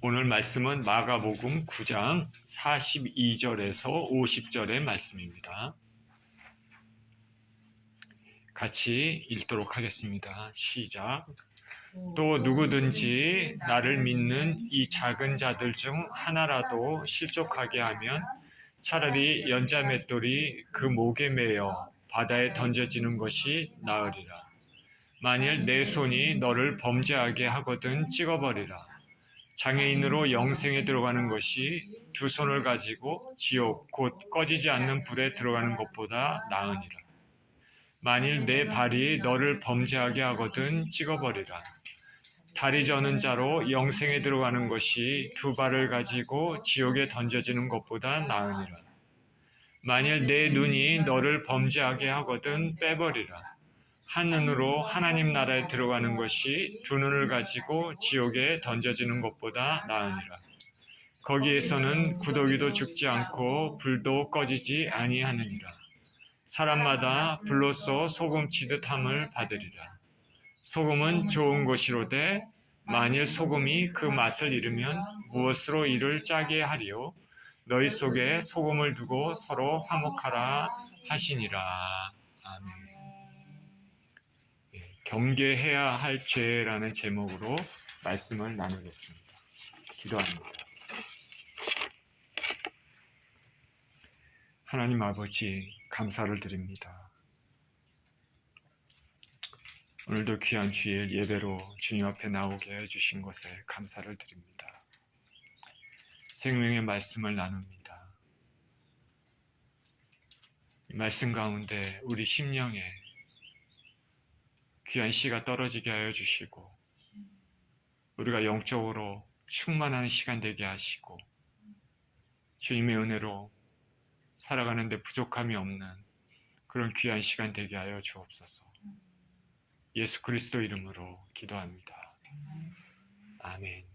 오늘 말씀은 마가복음 9장 42절에서 50절의 말씀입니다. 같이 읽도록 하겠습니다. 시작. 또 누구든지 나를 믿는 이 작은 자들 중 하나라도 실족하게 하면 차라리 연자맷돌이 그 목에 매여 바다에 던져지는 것이 나으리라. 만일 내 손이 너를 범죄하게 하거든 찍어버리라. 장애인으로 영생에 들어가는 것이 두 손을 가지고 지옥 곧 꺼지지 않는 불에 들어가는 것보다 나으니라. 만일 내 발이 너를 범죄하게 하거든 찍어버리라. 다리 저는 자로 영생에 들어가는 것이 두 발을 가지고 지옥에 던져지는 것보다 나으니라. 만일 내 눈이 너를 범죄하게 하거든 빼버리라. 한 눈으로 하나님 나라에 들어가는 것이 두 눈을 가지고 지옥에 던져지는 것보다 나으니라. 거기에서는 구더기도 죽지 않고 불도 꺼지지 아니하느니라. 사람마다 불로써 소금치듯 함을 받으리라. 소금은 좋은 것이로되 만일 소금이 그 맛을 잃으면 무엇으로 이를 짜게 하리요? 너희 속에 소금을 두고 서로 화목하라 하시니라. 아멘. 경계해야 할 죄라는 제목으로 말씀을 나누겠습니다. 기도합니다. 하나님 아버지, 감사를 드립니다. 오늘도 귀한 주일 예배로 주님 앞에 나오게 해주신 것에 감사를 드립니다. 생명의 말씀을 나눕니다. 이 말씀 가운데 우리 심령에 귀한 씨가 떨어지게 하여 주시고 우리가 영적으로 충만한 시간 되게 하시고 주님의 은혜로 살아가는 데 부족함이 없는 그런 귀한 시간 되게 하여 주옵소서. 예수 그리스도 이름으로 기도합니다. 아멘.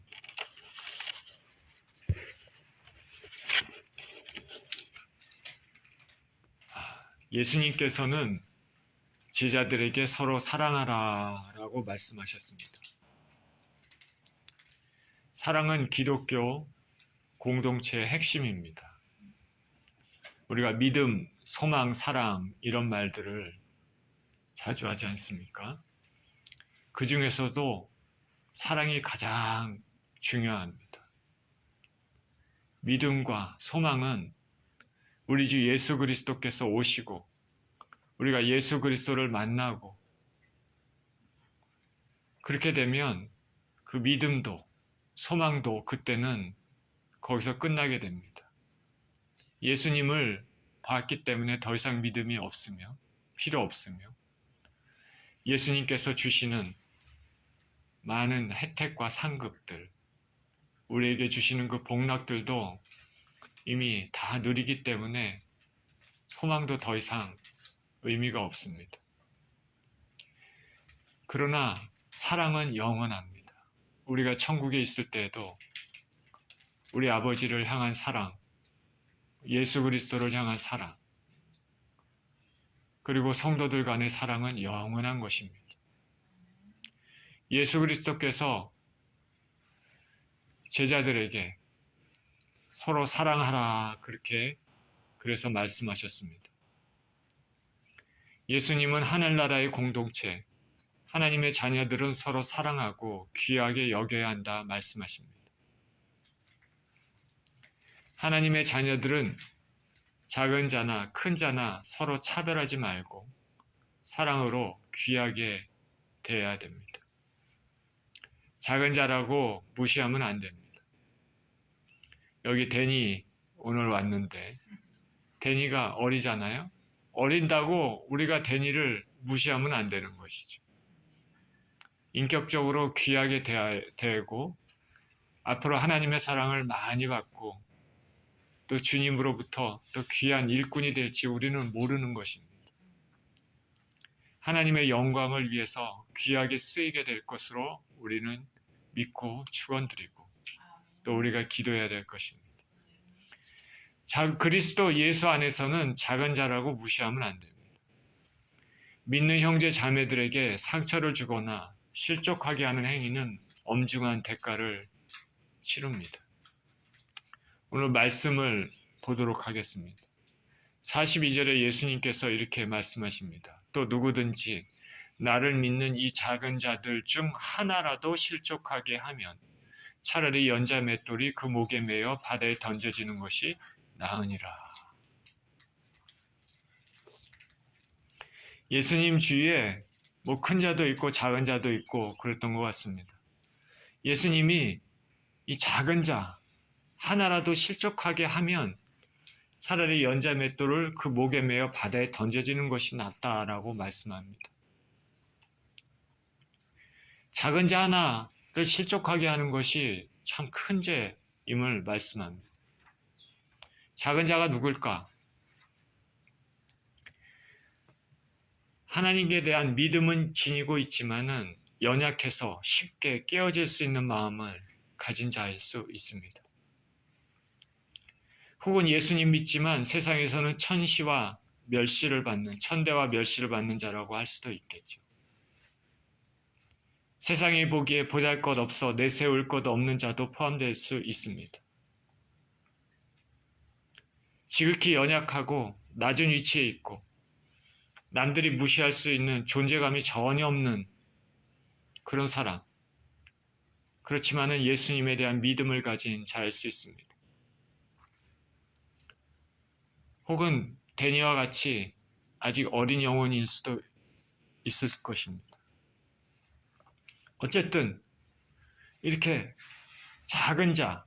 예수님께서는 제자들에게 서로 사랑하라라고 말씀하셨습니다. 사랑은 기독교 공동체의 핵심입니다. 우리가 믿음, 소망, 사랑 이런 말들을 자주 하지 않습니까? 그 중에서도 사랑이 가장 중요합니다. 믿음과 소망은 우리 주 예수 그리스도께서 오시고 우리가 예수 그리스도를 만나고 그렇게 되면 그 믿음도 소망도 그때는 거기서 끝나게 됩니다. 예수님을 봤기 때문에 더 이상 믿음이 없으며 필요 없으며 예수님께서 주시는 많은 혜택과 상급들 우리에게 주시는 그 복락들도 이미 다 누리기 때문에 소망도 더 이상 의미가 없습니다. 그러나 사랑은 영원합니다. 우리가 천국에 있을 때에도 우리 아버지를 향한 사랑, 예수 그리스도를 향한 사랑, 그리고 성도들 간의 사랑은 영원한 것입니다. 예수 그리스도께서 제자들에게 서로 사랑하라 그래서 말씀하셨습니다. 예수님은 하늘나라의 공동체, 하나님의 자녀들은 서로 사랑하고 귀하게 여겨야 한다 말씀하십니다. 하나님의 자녀들은 작은 자나 큰 자나 서로 차별하지 말고 사랑으로 귀하게 대해야 됩니다. 작은 자라고 무시하면 안 됩니다. 여기 데니 오늘 왔는데 데니가 어리잖아요. 어린다고 우리가 데니를 무시하면 안 되는 것이죠. 인격적으로 귀하게 대하고 앞으로 하나님의 사랑을 많이 받고 또 주님으로부터 또 귀한 일꾼이 될지 우리는 모르는 것입니다. 하나님의 영광을 위해서 귀하게 쓰이게 될 것으로 우리는 믿고 축원드리고 또 우리가 기도해야 될 것입니다. 그리스도 예수 안에서는 작은 자라고 무시하면 안 됩니다. 믿는 형제 자매들에게 상처를 주거나 실족하게 하는 행위는 엄중한 대가를 치릅니다. 오늘 말씀을 보도록 하겠습니다. 42절에 예수님께서 이렇게 말씀하십니다. 또 누구든지 나를 믿는 이 작은 자들 중 하나라도 실족하게 하면 차라리 연자 맷돌이 그 목에 매어 바다에 던져지는 것이 나으니라. 예수님 주위에 큰 자도 있고 작은 자도 있고 그랬던 것 같습니다. 예수님이 이 작은 자 하나라도 실족하게 하면 차라리 연자 맷돌을 그 목에 매어 바다에 던져지는 것이 낫다라고 말씀합니다. 작은 자 하나를 실족하게 하는 것이 참 큰 죄임을 말씀합니다. 작은 자가 누굴까? 하나님께 대한 믿음은 지니고 있지만은 연약해서 쉽게 깨어질 수 있는 마음을 가진 자일 수 있습니다. 혹은 예수님 믿지만 세상에서는 천대와 멸시를 받는 자라고 할 수도 있겠죠. 세상이 보기에 보잘것없어 내세울 것 없는 자도 포함될 수 있습니다. 지극히 연약하고 낮은 위치에 있고 남들이 무시할 수 있는 존재감이 전혀 없는 그런 사람. 그렇지만은 예수님에 대한 믿음을 가진 자일 수 있습니다. 혹은 데니와 같이 아직 어린 영혼일 수도 있을 것입니다. 어쨌든 이렇게 작은 자,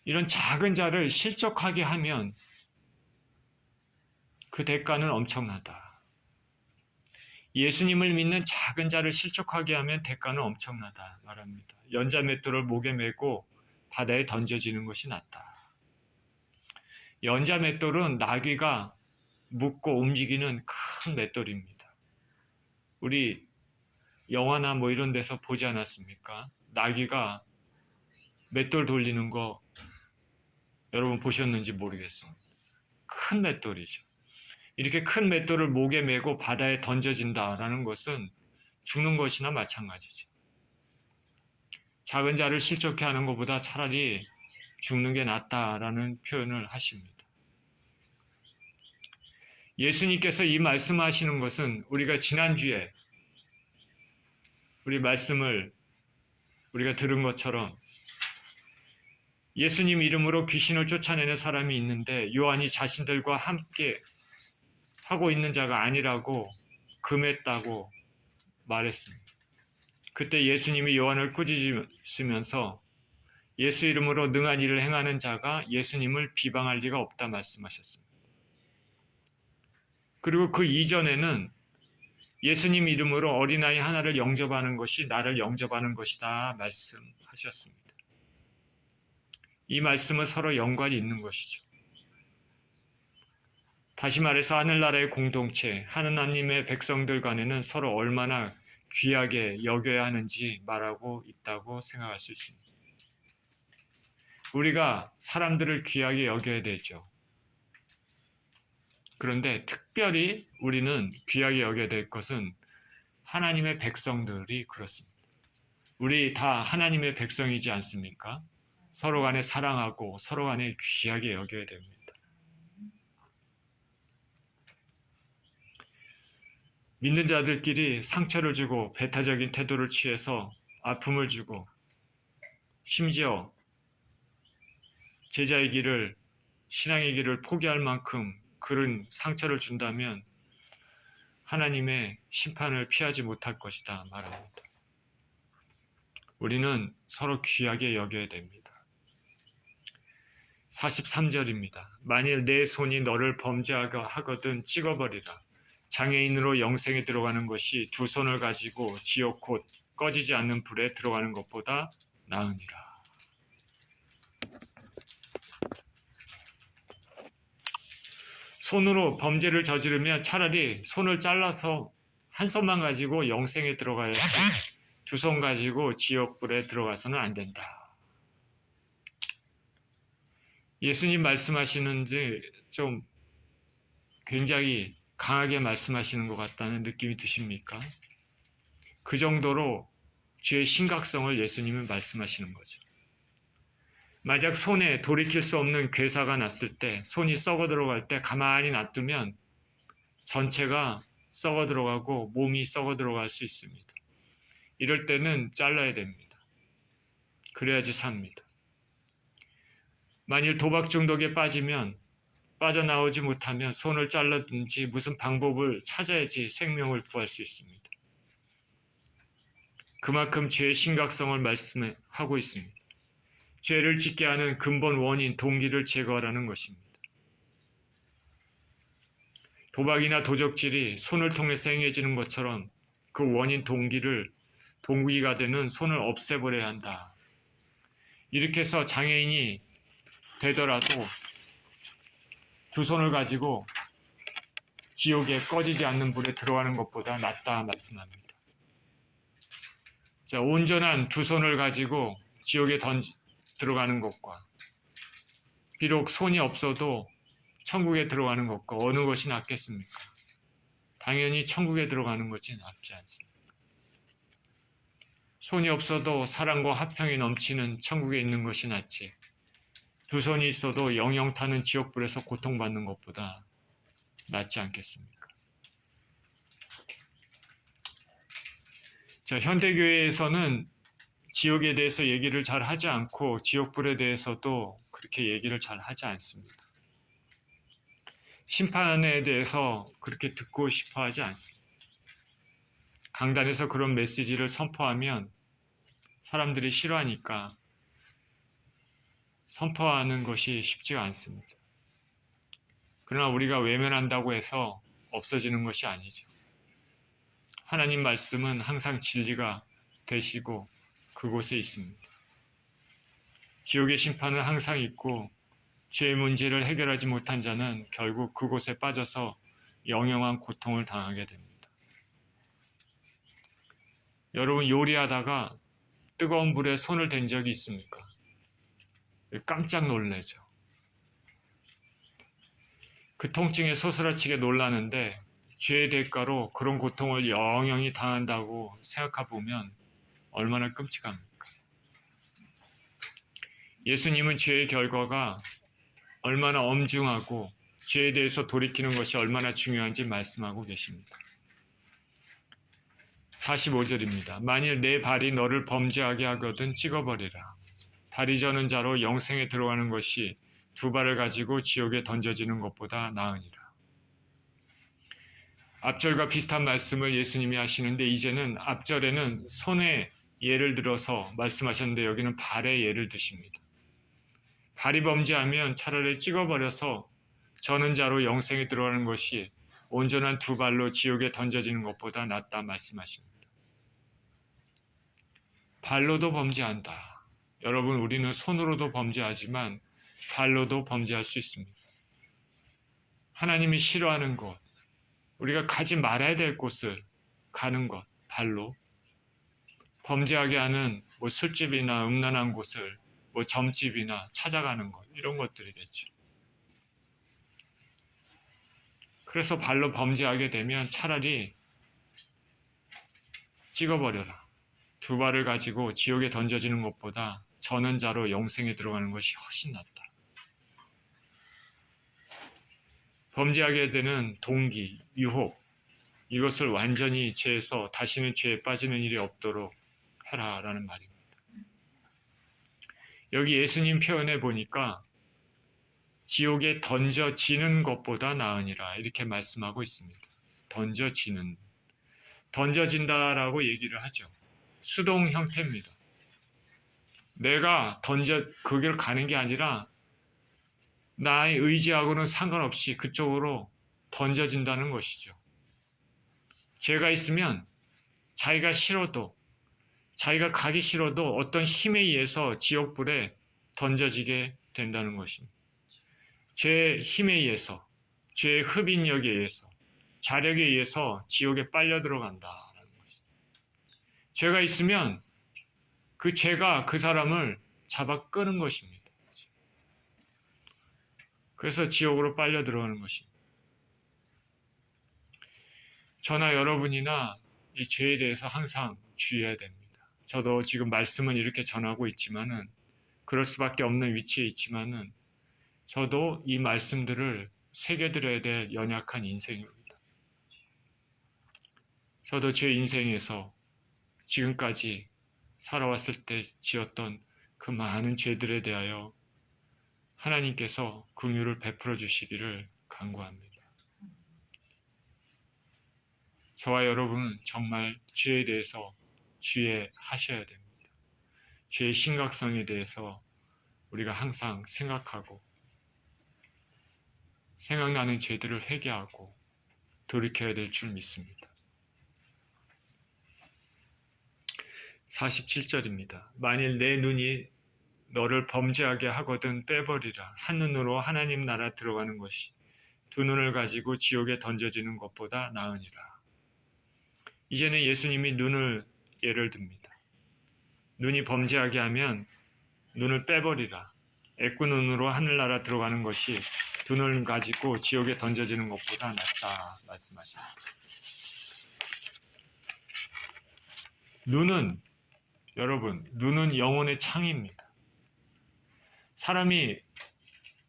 이런 작은 자를 실족하게 하면 그 대가는 엄청나다. 예수님을 믿는 작은 자를 실족하게 하면 대가는 엄청나다 말합니다. 연자 맷돌을 목에 메고 바다에 던져지는 것이 낫다. 연자 맷돌은 나귀가 묶고 움직이는 큰 맷돌입니다. 우리 영화나 이런 데서 보지 않았습니까? 나귀가 맷돌 돌리는 거 여러분 보셨는지 모르겠습니다. 큰 맷돌이죠. 이렇게 큰 맷돌을 목에 메고 바다에 던져진다라는 것은 죽는 것이나 마찬가지죠. 작은 자를 실족해 하는 것보다 차라리 죽는 게 낫다라는 표현을 하십니다. 예수님께서 이 말씀하시는 것은 우리가 지난주에 우리 말씀을 우리가 들은 것처럼 예수님 이름으로 귀신을 쫓아내는 사람이 있는데 요한이 자신들과 함께 하고 있는 자가 아니라고 금했다고 말했습니다. 그때 예수님이 요한을 꾸짖으면서 예수 이름으로 능한 일을 행하는 자가 예수님을 비방할 리가 없다 말씀하셨습니다. 그리고 그 이전에는 예수님 이름으로 어린아이 하나를 영접하는 것이 나를 영접하는 것이다 말씀하셨습니다. 이 말씀은 서로 연관이 있는 것이죠. 다시 말해서 하늘나라의 공동체, 하느님의 백성들 간에는 서로 얼마나 귀하게 여겨야 하는지 말하고 있다고 생각할 수 있습니다. 우리가 사람들을 귀하게 여겨야 되죠. 그런데 특별히 우리는 귀하게 여겨야 될 것은 하나님의 백성들이 그렇습니다. 우리 다 하나님의 백성이지 않습니까? 서로 간에 사랑하고 서로 간에 귀하게 여겨야 됩니다. 믿는 자들끼리 상처를 주고 배타적인 태도를 취해서 아픔을 주고 심지어 제자의 길을, 신앙의 길을 포기할 만큼 그런 상처를 준다면 하나님의 심판을 피하지 못할 것이다 말합니다. 우리는 서로 귀하게 여겨야 됩니다. 43절입니다. 만일 내 손이 너를 범죄하거든 찍어버리라. 장애인으로 영생에 들어가는 것이 두 손을 가지고 지옥 곧 꺼지지 않는 불에 들어가는 것보다 나으니라. 손으로 범죄를 저지르면 차라리 손을 잘라서 한 손만 가지고 영생에 들어가야지 두 손 가지고 지옥불에 들어가서는 안 된다. 예수님 말씀하시는지 좀 굉장히 강하게 말씀하시는 것 같다는 느낌이 드십니까? 그 정도로 죄의 심각성을 예수님은 말씀하시는 거죠. 만약 손에 돌이킬 수 없는 괴사가 났을 때, 손이 썩어 들어갈 때 가만히 놔두면 전체가 썩어 들어가고 몸이 썩어 들어갈 수 있습니다. 이럴 때는 잘라야 됩니다. 그래야지 삽니다. 만일 도박 중독에 빠져나오지 못하면 손을 잘라든지 무슨 방법을 찾아야지 생명을 구할 수 있습니다. 그만큼 죄의 심각성을 말씀하고 있습니다. 죄를 짓게 하는 근본 원인, 동기를 제거하라는 것입니다. 도박이나 도적질이 손을 통해서 행해지는 것처럼 그 원인, 동기가 되는 손을 없애버려야 한다. 이렇게 해서 장애인이 되더라도 두 손을 가지고 지옥에 꺼지지 않는 불에 들어가는 것보다 낫다 말씀합니다. 자, 온전한 두 손을 가지고 지옥에 들어가는 것과 비록 손이 없어도 천국에 들어가는 것과 어느 것이 낫겠습니까? 당연히 천국에 들어가는 것이 낫지 않습니까? 손이 없어도 사랑과 화평이 넘치는 천국에 있는 것이 낫지, 두 손이 있어도 영영 타는 지옥불에서 고통받는 것보다 낫지 않겠습니까? 자, 현대교회에서는 지옥에 대해서 얘기를 잘 하지 않고 지옥불에 대해서도 그렇게 얘기를 잘 하지 않습니다. 심판에 대해서 그렇게 듣고 싶어 하지 않습니다. 강단에서 그런 메시지를 선포하면 사람들이 싫어하니까 선포하는 것이 쉽지가 않습니다. 그러나 우리가 외면한다고 해서 없어지는 것이 아니죠. 하나님 말씀은 항상 진리가 되시고 그곳에 있습니다. 지옥의 심판은 항상 있고 죄의 문제를 해결하지 못한 자는 결국 그곳에 빠져서 영영한 고통을 당하게 됩니다. 여러분, 요리하다가 뜨거운 불에 손을 댄 적이 있습니까? 깜짝 놀라죠. 그 통증에 소스라치게 놀라는데 죄의 대가로 그런 고통을 영영히 당한다고 생각해보면 얼마나 끔찍합니까? 예수님은 죄의 결과가 얼마나 엄중하고 죄에 대해서 돌이키는 것이 얼마나 중요한지 말씀하고 계십니다. 45절입니다. 만일 내 발이 너를 범죄하게 하거든 찍어버리라. 다리 저는 자로 영생에 들어가는 것이 두 발을 가지고 지옥에 던져지는 것보다 나으니라. 앞절과 비슷한 말씀을 예수님이 하시는데 이제는 앞절에는 손의 예를 들어서 말씀하셨는데 여기는 발의 예를 드십니다. 발이 범죄하면 차라리 찍어버려서 저는 자로 영생에 들어가는 것이 온전한 두 발로 지옥에 던져지는 것보다 낫다 말씀하십니다. 발로도 범죄한다. 여러분, 우리는 손으로도 범죄하지만 발로도 범죄할 수 있습니다. 하나님이 싫어하는 곳, 우리가 가지 말아야 될 곳을 가는 것, 발로. 범죄하게 하는 술집이나 음란한 곳을 점집이나 찾아가는 것, 이런 것들이겠죠. 그래서 발로 범죄하게 되면 차라리 찍어버려라. 두 발을 가지고 지옥에 던져지는 것보다 저는 자로 영생에 들어가는 것이 훨씬 낫다. 범죄하게 되는 동기, 유혹, 이것을 완전히 제해서 다시는 죄에 빠지는 일이 없도록 해라라는 말입니다. 여기 예수님 표현해 보니까 지옥에 던져지는 것보다 나으니라 이렇게 말씀하고 있습니다. 던져진다라고 얘기를 하죠. 수동 형태입니다. 내가 그 길을 가는 게 아니라 나의 의지하고는 상관없이 그쪽으로 던져진다는 것이죠. 죄가 있으면 자기가 가기 싫어도 어떤 힘에 의해서 지옥불에 던져지게 된다는 것입니다. 죄의 힘에 의해서, 죄의 흡인력에 의해서, 자력에 의해서 지옥에 빨려 들어간다는 것입니다. 죄가 있으면 그 죄가 그 사람을 잡아 끄는 것입니다. 그래서 지옥으로 빨려 들어가는 것입니다. 저나 여러분이나 이 죄에 대해서 항상 주의해야 됩니다. 저도 지금 말씀은 이렇게 전하고 있지만은 그럴 수밖에 없는 위치에 있지만은 저도 이 말씀들을 새겨드려야 될 연약한 인생입니다. 저도 제 인생에서 지금까지 살아왔을 때 지었던 그 많은 죄들에 대하여 하나님께서 긍휼을 베풀어 주시기를 간구합니다. 저와 여러분은 정말 죄에 대해서 주의하셔야 됩니다. 죄의 심각성에 대해서 우리가 항상 생각하고 생각나는 죄들을 회개하고 돌이켜야 될 줄 믿습니다. 47절입니다. 만일 내 눈이 너를 범죄하게 하거든 빼버리라. 한눈으로 하나님 나라 들어가는 것이 두 눈을 가지고 지옥에 던져지는 것보다 나으니라. 이제는 예수님이 눈을 예를 듭니다. 눈이 범죄하게 하면 눈을 빼버리라. 애꾸눈으로 하늘나라 들어가는 것이 두 눈을 가지고 지옥에 던져지는 것보다 낫다 말씀하십니다. 눈은 영혼의 창입니다. 사람이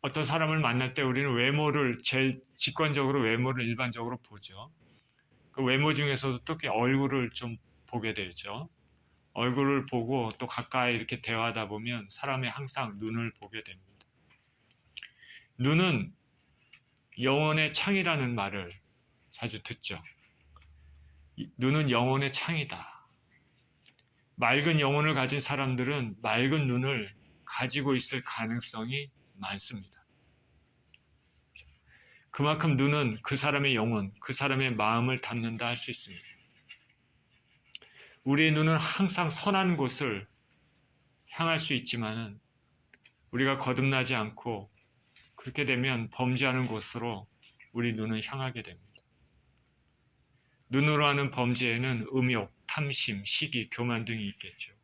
어떤 사람을 만날 때 우리는 외모를 제일 직관적으로 외모를 일반적으로 보죠. 그 외모 중에서도 특히 얼굴을 좀 보게 되죠. 얼굴을 보고 또 가까이 이렇게 대화하다 보면 사람이 항상 눈을 보게 됩니다. 눈은 영혼의 창이라는 말을 자주 듣죠. 눈은 영혼의 창이다. 맑은 영혼을 가진 사람들은 맑은 눈을 가지고 있을 가능성이 많습니다. 그만큼 눈은 그 사람의 영혼, 그 사람의 마음을 담는다 할 수 있습니다. 우리의 눈은 항상 선한 곳을 향할 수 있지만은 우리가 거듭나지 않고 그렇게 되면 범죄하는 곳으로 우리 눈은 향하게 됩니다. 눈으로 하는 범죄에는 음욕, 탐심, 시기, 교만 등이 있겠죠.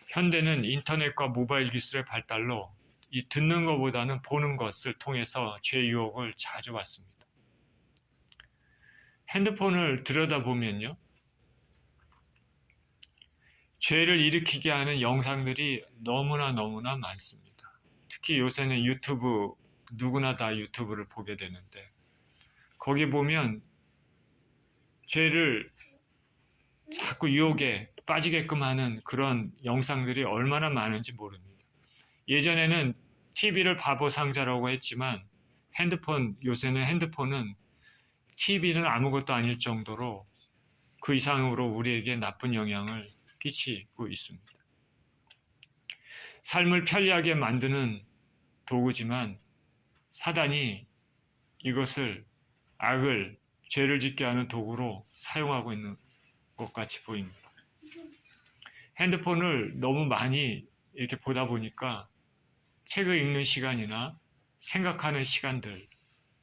현대는 인터넷과 모바일 기술의 발달로 이 듣는 것보다는 보는 것을 통해서 죄 유혹을 자주 받습니다. 핸드폰을 들여다보면요, 죄를 일으키게 하는 영상들이 너무나 많습니다. 특히 요새는 유튜브, 누구나 다 유튜브를 보게 되는데 거기 보면 죄를 자꾸 유혹에 빠지게끔 하는 그런 영상들이 얼마나 많은지 모릅니다. 예전에는 TV를 바보 상자라고 했지만 요새는 핸드폰은 TV는 아무것도 아닐 정도로 그 이상으로 우리에게 나쁜 영향을 끼치고 있습니다. 삶을 편리하게 만드는 도구지만 사단이 이것을 악을, 죄를 짓게 하는 도구로 사용하고 있는 것 같이 보입니다. 핸드폰을 너무 많이 이렇게 보다 보니까 책을 읽는 시간이나 생각하는 시간들,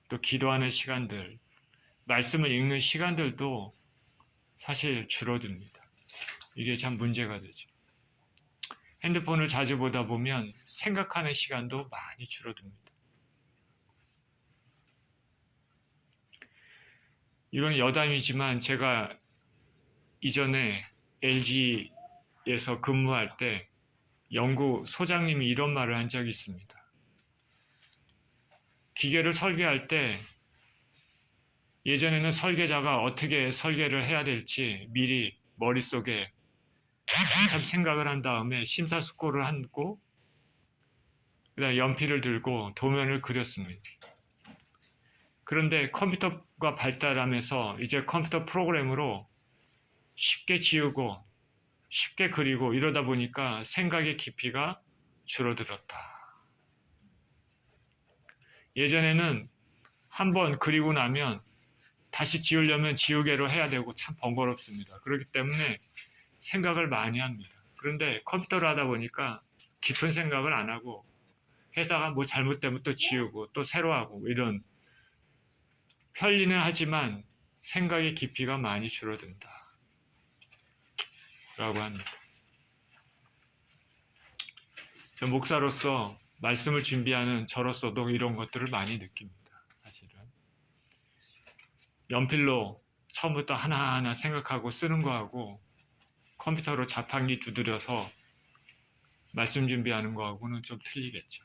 또 기도하는 시간들, 말씀을 읽는 시간들도 사실 줄어듭니다. 이게 참 문제가 되죠. 핸드폰을 자주 보다 보면 생각하는 시간도 많이 줄어듭니다. 이건 여담이지만 제가 이전에 LG에서 근무할 때 연구 소장님이 이런 말을 한 적이 있습니다. 기계를 설계할 때 예전에는 설계자가 어떻게 설계를 해야 될지 미리 머릿속에 한참 생각을 한 다음에 심사숙고를 하고 그다음에 연필을 들고 도면을 그렸습니다. 그런데 컴퓨터가 발달하면서 이제 컴퓨터 프로그램으로 쉽게 지우고 쉽게 그리고 이러다 보니까 생각의 깊이가 줄어들었다. 예전에는 한번 그리고 나면 다시 지우려면 지우개로 해야 되고 참 번거롭습니다. 그렇기 때문에 생각을 많이 합니다. 그런데 컴퓨터로 하다 보니까 깊은 생각을 안 하고 해다가 뭐 잘못되면 또 지우고 또 새로 하고 이런 편리는 하지만 생각의 깊이가 많이 줄어든다 라고 합니다. 저 목사로서 말씀을 준비하는 저로서도 이런 것들을 많이 느낍니다. 사실은 연필로 처음부터 하나하나 생각하고 쓰는 거하고 컴퓨터로 자판기 두드려서 말씀 준비하는 거하고는 좀 틀리겠죠.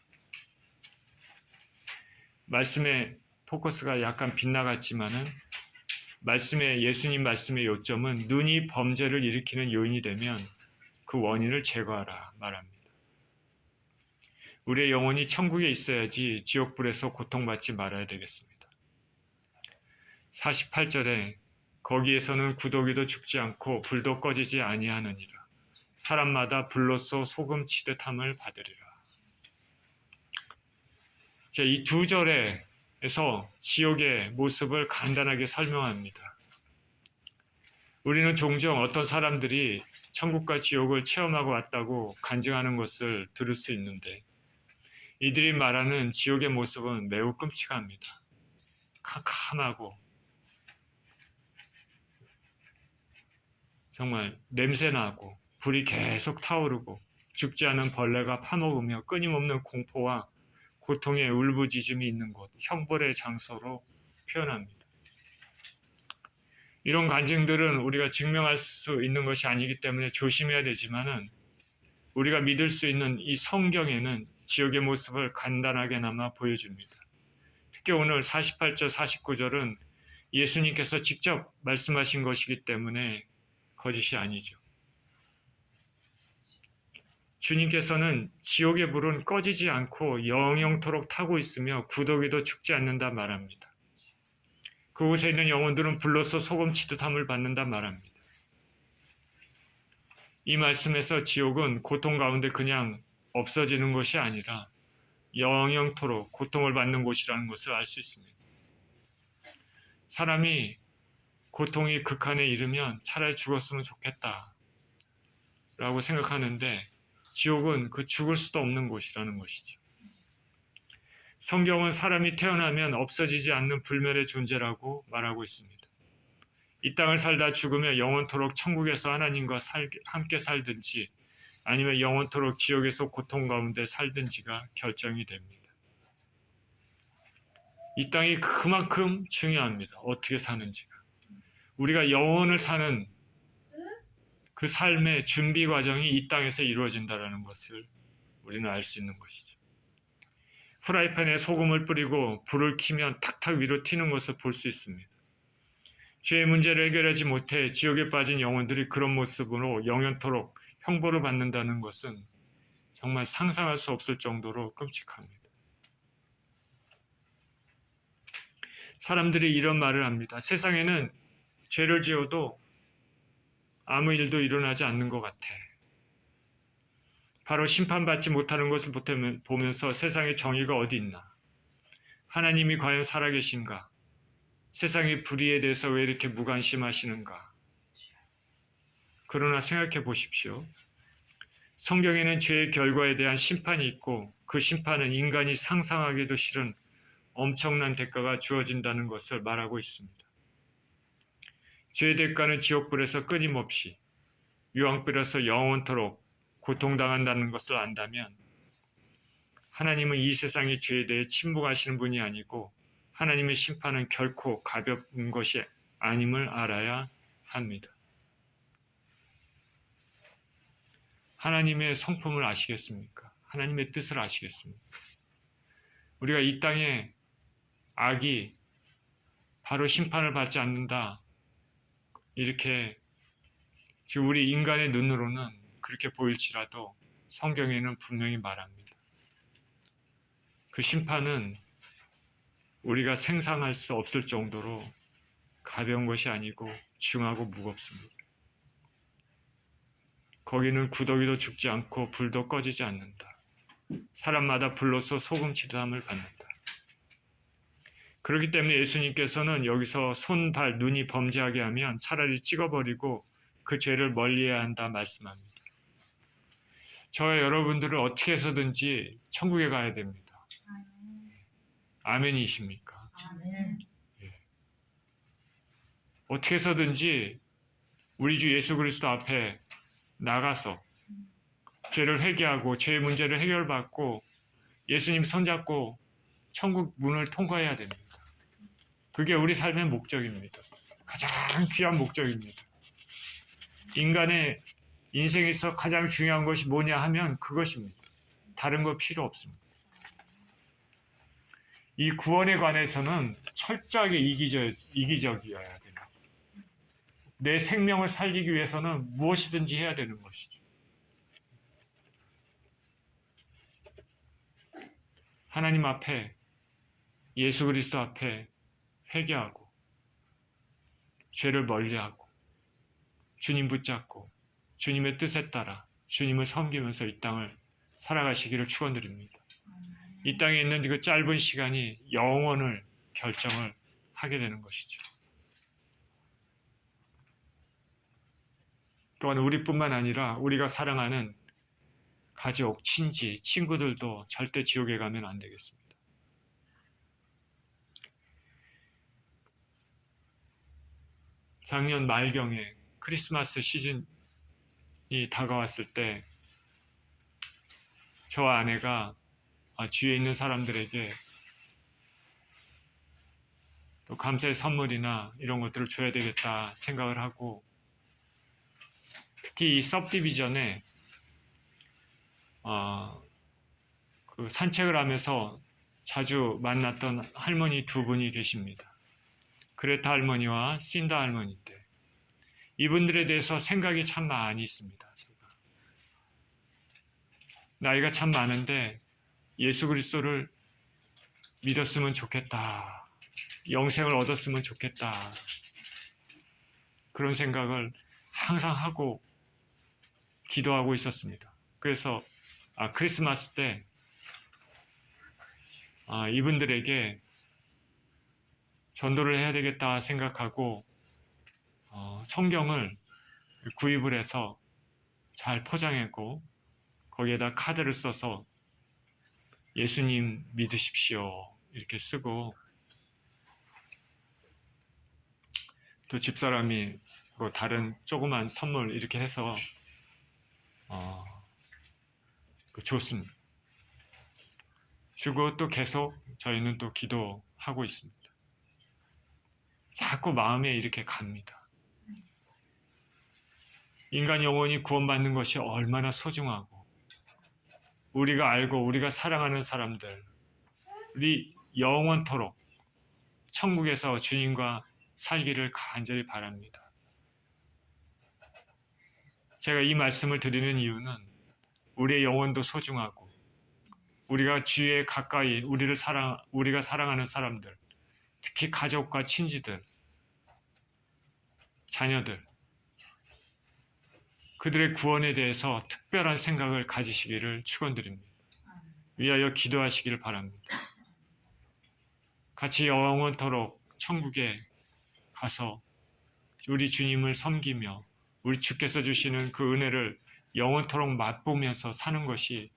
말씀의 포커스가 약간 빗나갔지만은 예수님 말씀의 요점은 눈이 범죄를 일으키는 요인이 되면 그 원인을 제거하라 말합니다. 우리의 영혼이 천국에 있어야지 지옥불에서 고통받지 말아야 되겠습니다. 48절에 거기에서는 구더기도 죽지 않고 불도 꺼지지 아니하느니라. 사람마다 불로써 소금 치듯 함을 받으리라. 이 두 절에서 지옥의 모습을 간단하게 설명합니다. 우리는 종종 어떤 사람들이 천국과 지옥을 체험하고 왔다고 간증하는 것을 들을 수 있는데 이들이 말하는 지옥의 모습은 매우 끔찍합니다. 캄캄하고 정말 냄새나고 불이 계속 타오르고 죽지 않은 벌레가 파먹으며 끊임없는 공포와 고통의 울부짖음이 있는 곳, 형벌의 장소로 표현합니다. 이런 간증들은 우리가 증명할 수 있는 것이 아니기 때문에 조심해야 되지만은 우리가 믿을 수 있는 이 성경에는 지옥의 모습을 간단하게나마 보여줍니다. 특히 오늘 48절, 49절은 예수님께서 직접 말씀하신 것이기 때문에 거짓이 아니죠. 주님께서는 지옥의 불은 꺼지지 않고 영영토록 타고 있으며 구더기도 죽지 않는다 말합니다. 그곳에 있는 영혼들은 불로써 소금치듯 함을 받는다 말합니다. 이 말씀에서 지옥은 고통 가운데 그냥 없어지는 것이 아니라 영영토록 고통을 받는 곳이라는 것을 알 수 있습니다. 사람이 고통이 극한에 이르면 차라리 죽었으면 좋겠다 라고 생각하는데 지옥은 그 죽을 수도 없는 곳이라는 것이죠. 성경은 사람이 태어나면 없어지지 않는 불멸의 존재라고 말하고 있습니다. 이 땅을 살다 죽으며 영원토록 천국에서 하나님과 함께 살든지 아니면 영원토록 지옥에서 고통 가운데 살든지가 결정이 됩니다. 이 땅이 그만큼 중요합니다. 어떻게 사는지가. 우리가 영원을 사는 그 삶의 준비 과정이 이 땅에서 이루어진다는 것을 우리는 알 수 있는 것이죠. 프라이팬에 소금을 뿌리고 불을 켜면 탁탁 위로 튀는 것을 볼 수 있습니다. 죄의 문제를 해결하지 못해 지옥에 빠진 영혼들이 그런 모습으로 영원토록 형벌을 받는다는 것은 정말 상상할 수 없을 정도로 끔찍합니다. 사람들이 이런 말을 합니다. 세상에는 죄를 지어도 아무 일도 일어나지 않는 것 같아. 바로 심판받지 못하는 것을 보면서 세상에 정의가 어디 있나? 하나님이 과연 살아계신가? 세상의 불의에 대해서 왜 이렇게 무관심하시는가? 그러나 생각해 보십시오. 성경에는 죄의 결과에 대한 심판이 있고 그 심판은 인간이 상상하기도 싫은 엄청난 대가가 주어진다는 것을 말하고 있습니다. 죄의 대가는 지옥불에서 끊임없이 유황불에서 영원토록 고통당한다는 것을 안다면 하나님은 이 세상의 죄에 대해 침묵하시는 분이 아니고 하나님의 심판은 결코 가벼운 것이 아님을 알아야 합니다. 하나님의 성품을 아시겠습니까? 하나님의 뜻을 아시겠습니까? 우리가 이 땅에 악이 바로 심판을 받지 않는다. 이렇게 지금 우리 인간의 눈으로는 그렇게 보일지라도 성경에는 분명히 말합니다. 그 심판은 우리가 생각할 수 없을 정도로 가벼운 것이 아니고 중하고 무겁습니다. 거기는 구더기도 죽지 않고 불도 꺼지지 않는다. 사람마다 불로써 소금치듯 함을 받는다. 그렇기 때문에 예수님께서는 여기서 손, 발, 눈이 범죄하게 하면 차라리 찍어버리고 그 죄를 멀리해야 한다 말씀합니다. 저와 여러분들은 어떻게 해서든지 천국에 가야 됩니다. 아멘이십니까? 아멘. 어떻게 해서든지 우리 주 예수 그리스도 앞에 나가서 죄를 회개하고 죄의 문제를 해결받고 예수님 손잡고 천국 문을 통과해야 됩니다. 그게 우리 삶의 목적입니다. 가장 귀한 목적입니다. 인간의 인생에서 가장 중요한 것이 뭐냐 하면 그것입니다. 다른 거 필요 없습니다. 이 구원에 관해서는 철저하게 이기적이어야 됩니다. 내 생명을 살리기 위해서는 무엇이든지 해야 되는 것이죠. 하나님 앞에, 예수 그리스도 앞에 회개하고 죄를 멀리하고 주님 붙잡고 주님의 뜻에 따라 주님을 섬기면서 이 땅을 살아가시기를 축원드립니다. 이 땅에 있는 그 짧은 시간이 영원을 결정을 하게 되는 것이죠. 또한 우리뿐만 아니라 우리가 사랑하는 가족, 친지, 친구들도 절대 지옥에 가면 안 되겠습니다. 작년 말경에 크리스마스 시즌이 다가왔을 때 저와 아내가 주위에 있는 사람들에게 또 감사의 선물이나 이런 것들을 줘야 되겠다 생각을 하고, 특히 이 सब디비전에 그 산책을 하면서 자주 만났던 할머니 두 분이 계십니다. 그레타 할머니와 신다 할머니인데 이분들에 대해서 생각이 참 많이 있습니다. 제가. 나이가 참 많은데 예수 그리스도를 믿었으면 좋겠다. 영생을 얻었으면 좋겠다. 그런 생각을 항상 하고 기도하고 있었습니다. 그래서 크리스마스 때 이분들에게 전도를 해야 되겠다 생각하고 성경을 구입을 해서 잘 포장했고 거기에다 카드를 써서 예수님 믿으십시오 이렇게 쓰고, 또 집사람이 뭐 다른 조그만 선물 이렇게 해서 줬습니다. 주고 또 계속 저희는 또 기도하고 있습니다. 자꾸 마음에 이렇게 갑니다. 인간 영혼이 구원받는 것이 얼마나 소중하고 우리가 알고 우리가 사랑하는 사람들, 우리 영원토록 천국에서 주님과 살기를 간절히 바랍니다. 제가 이 말씀을 드리는 이유는 우리의 영혼도 소중하고 우리가 주위에 가까이 우리가 사랑하는 사람들, 특히 가족과 친지들, 자녀들, 그들의 구원에 대해서 특별한 생각을 가지시기를 축원드립니다. 위하여 기도하시기를 바랍니다. 같이 영원토록 천국에 가서 우리 주님을 섬기며 우리 주께서 주시는 그 은혜를 영원토록 맛보면서 사는 것이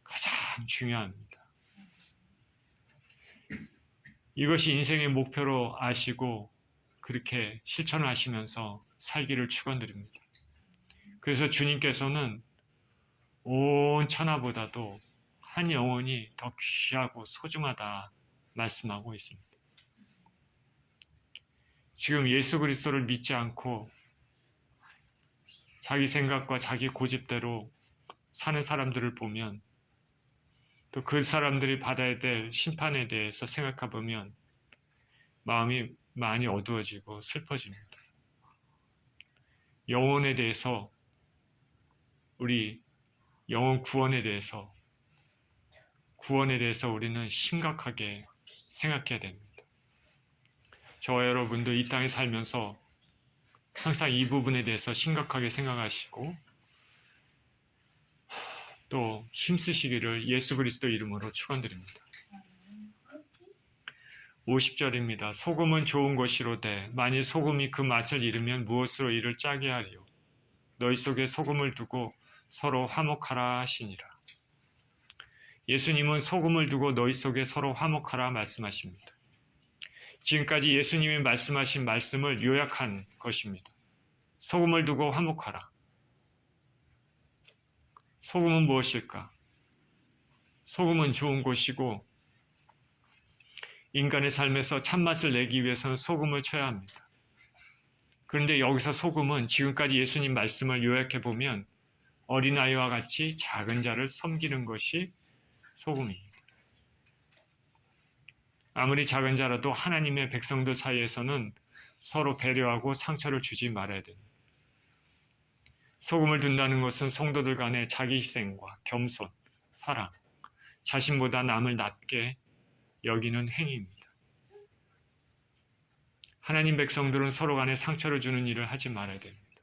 가장 중요합니다. 이것이 인생의 목표로 아시고 그렇게 실천하시면서 살기를 축원드립니다. 그래서 주님께서는 온 천하보다도 한 영혼이 더 귀하고 소중하다 말씀하고 있습니다. 지금 예수 그리스도를 믿지 않고 자기 생각과 자기 고집대로 사는 사람들을 보면, 또 그 사람들이 받아야 될 심판에 대해서 생각해 보면 마음이 많이 어두워지고 슬퍼집니다. 영혼에 대해서, 우리 영혼 구원에 대해서 우리는 심각하게 생각해야 됩니다. 저와 여러분도 이 땅에 살면서 항상 이 부분에 대해서 심각하게 생각하시고 또 힘쓰시기를 예수 그리스도 이름으로 축원드립니다. 50절입니다. 소금은 좋은 것이로되 만일 소금이 그 맛을 잃으면 무엇으로 이를 짜게 하리요. 너희 속에 소금을 두고 서로 화목하라 하시니라. 예수님은 소금을 두고 너희 속에 서로 화목하라 말씀하십니다. 지금까지 예수님이 말씀하신 말씀을 요약한 것입니다. 소금을 두고 화목하라. 소금은 무엇일까? 소금은 좋은 것이고 인간의 삶에서 참맛을 내기 위해서는 소금을 쳐야 합니다. 그런데 여기서 소금은 지금까지 예수님 말씀을 요약해 보면 어린아이와 같이 작은 자를 섬기는 것이 소금입니다. 아무리 작은 자라도 하나님의 백성들 사이에서는 서로 배려하고 상처를 주지 말아야 됩니다. 소금을 둔다는 것은 성도들 간의 자기 희생과 겸손, 사랑, 자신보다 남을 낮게 여기는 행위입니다. 하나님 백성들은 서로 간에 상처를 주는 일을 하지 말아야 됩니다.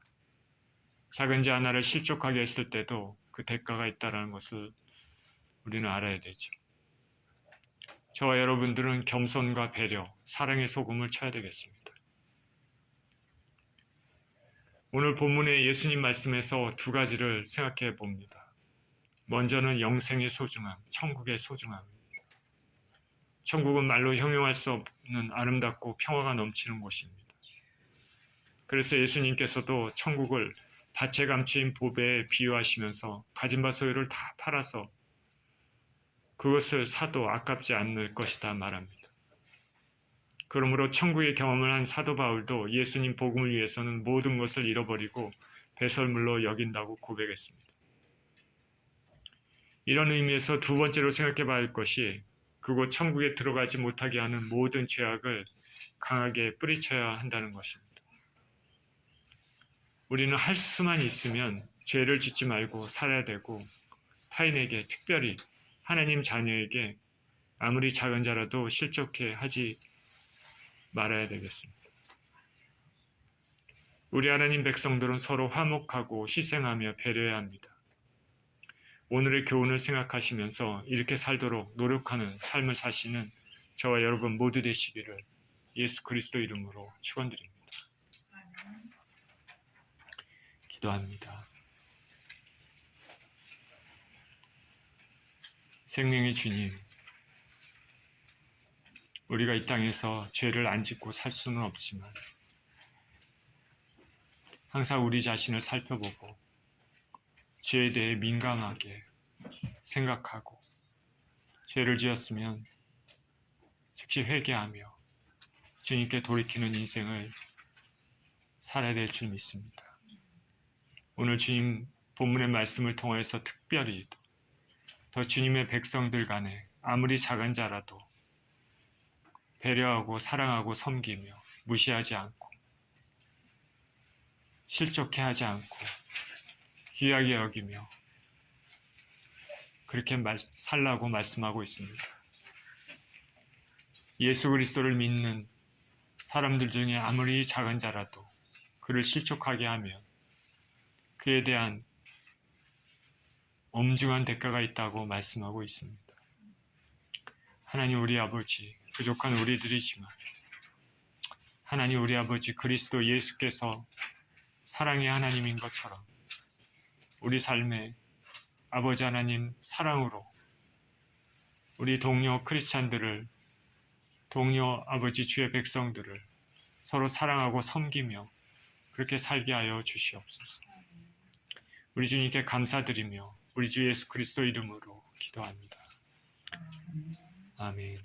작은 자 하나를 실족하게 했을 때도 그 대가가 있다는 것을 우리는 알아야 되죠. 저와 여러분들은 겸손과 배려, 사랑의 소금을 쳐야 되겠습니다. 오늘 본문의 예수님 말씀에서 두 가지를 생각해 봅니다. 먼저는 영생의 소중함, 천국의 소중함입니다. 천국은 말로 형용할 수 없는 아름답고 평화가 넘치는 곳입니다. 그래서 예수님께서도 천국을 밭에 감추인 보배에 비유하시면서 가진 바 소유를 다 팔아서 그것을 사도 아깝지 않을 것이다 말합니다. 그러므로 천국의 경험을 한 사도 바울도 예수님 복음을 위해서는 모든 것을 잃어버리고 배설물로 여긴다고 고백했습니다. 이런 의미에서 두 번째로 생각해 봐야 할 것이 그곳 천국에 들어가지 못하게 하는 모든 죄악을 강하게 뿌리쳐야 한다는 것입니다. 우리는 할 수만 있으면 죄를 짓지 말고 살아야 되고 타인에게, 특별히 하나님 자녀에게 아무리 작은 자라도 실족해 하지 말아야 되겠습니다. 우리 하나님 백성들은 서로 화목하고 희생하며 배려해야 합니다. 오늘의 교훈을 생각하시면서 이렇게 살도록 노력하는 삶을 사시는 저와 여러분 모두 되시기를 예수 그리스도 이름으로 축원드립니다. 기도합니다. 생명의 주님, 우리가 이 땅에서 죄를 안 짓고 살 수는 없지만 항상 우리 자신을 살펴보고 죄에 대해 민감하게 생각하고 죄를 지었으면 즉시 회개하며 주님께 돌이키는 인생을 살아야 될 줄 믿습니다. 오늘 주님 본문의 말씀을 통해서 특별히 더 주님의 백성들 간에 아무리 작은 자라도 배려하고 사랑하고 섬기며 무시하지 않고 실족해 하지 않고 귀하게 여기며 그렇게 살라고 말씀하고 있습니다. 예수 그리스도를 믿는 사람들 중에 아무리 작은 자라도 그를 실족하게 하면 그에 대한 엄중한 대가가 있다고 말씀하고 있습니다. 하나님 우리 아버지, 부족한 우리들이지만 하나님 우리 아버지 그리스도 예수께서 사랑의 하나님인 것처럼 우리 삶에 아버지 하나님 사랑으로 우리 동료 크리스찬들을, 동료 아버지 주의 백성들을 서로 사랑하고 섬기며 그렇게 살게 하여 주시옵소서. 우리 주님께 감사드리며 우리 주 예수 그리스도 이름으로 기도합니다. 아멘.